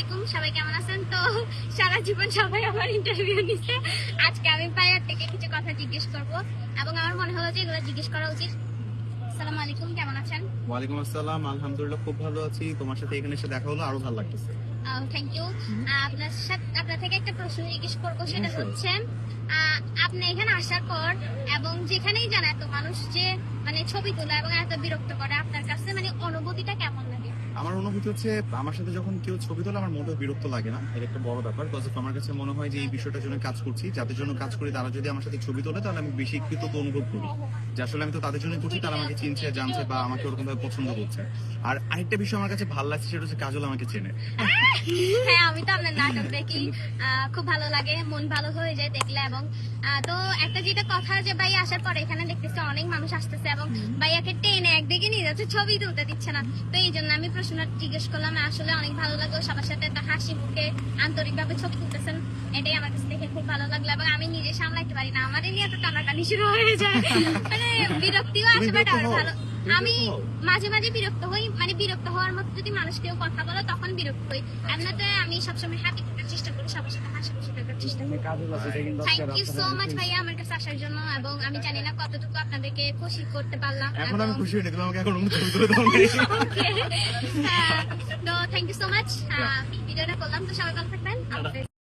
আলাইকুম, সবাই কেমন আছেন? তো সারা জীবন সবাই আমার ইন্টারভিউ নিচ্ছে, আজকে আমি ভাইয়ার থেকে কিছু কথা জিজ্ঞেস করব এবং আমার মনে হলো যে এগুলো জিজ্ঞেস করা উচিত। আসসালামু আলাইকুম, কেমন আছেন? ওয়ালাইকুম আসসালাম, আলহামদুলিল্লাহ খুব ভালো আছি। তোমার সাথে এখানে এসে দেখা হলো, আরো ভালো লাগতেছে। Thank you. আপনার থেকে একটা প্রশ্ন জিজ্ঞেস করবো, সেটা হচ্ছে আপনি এখানে আসার পর এবং যেখানেই যান এত মানুষ যে মানে ছবি তোলা এবং এত বিরক্ত করে, আপনার কাছে মানে অনুভূতিটা কেমন লাগে? আমার অনুভূতি হচ্ছে, আমার সাথে যখন কেউ ছবি তোলে আমার মোটেও বিরক্ত লাগে না। এটা একটা বড় ব্যাপার, বিকজ আমার কাছে মনে হয় যে এই বিষয়টার জন্য কাজ করছি, যাদের জন্য কাজ করি তারা যদি আমার সাথে ছবি তোলে তাহলে আমি বেশি কৃতজ্ঞ অনুভব করি যে আসলে আমি তো তাদের জন্য করছি, তারা আমাকে চিনছে, জানছে বা আমাকে ওরকম ভাবে পছন্দ করছে। আর আরেকটা বিষয় আমার কাছে ভালো লাগছে, সেটা হচ্ছে কাজল আমাকে চেনে। হ্যাঁ, আমি তো আপনার নাটক দেখি, খুব ভালো লাগে, মন ভালো হয়ে যায় দেখলে। এবং তো একটা যেটা কথা যে ভাই আসার পরে এখানে দেখতেছে অনেক মানুষ আসতেছে এবং ভাইয়াকে টেনে একদিকে নিয়ে যাচ্ছে, ছবি তুলতে দিচ্ছে না। তো এই জন্য আমি প্রশ্নটা জিজ্ঞেস করলাম। আসলে অনেক ভালো লাগলো, সবার সাথে একটা হাসি মুখে আন্তরিক ভাবে ছবি তুলতেছেন, এটাই আমার কাছে দেখে খুব ভালো লাগলো। এবং আমি নিজে সামলাইতে পারি না, আমারই নিয়ে এত টানাটানি শুরু হয়ে যায়, মানে বিরক্তিও আসে, বাট আর ভালো। আমি মাঝে মাঝে বিরক্ত হই, মানে বিরক্ত হওয়ার মতো যদি মানুষ কেউ কথা বলে তখন বিরক্ত হই। এমনিতে আমি সবসময় হ্যাপি থাকার চেষ্টা করি, সবার সাথে হাসি খুশি থাকার চেষ্টা করি। থ্যাংক ইউ সো মাচ ভাইয়া আমার কাছে আসার জন্য। এবং আমি জানি না কতটুকু আপনাদেরকে খুশি করতে পারলাম। এখন আমি খুশি হইনি, তুমি আমাকে এখন ছবি তুলে দাও নাই। তো থ্যাংক ইউ সো মাচ, ভিডিওটা করলাম। তো সবাই ভালো থাকবেন।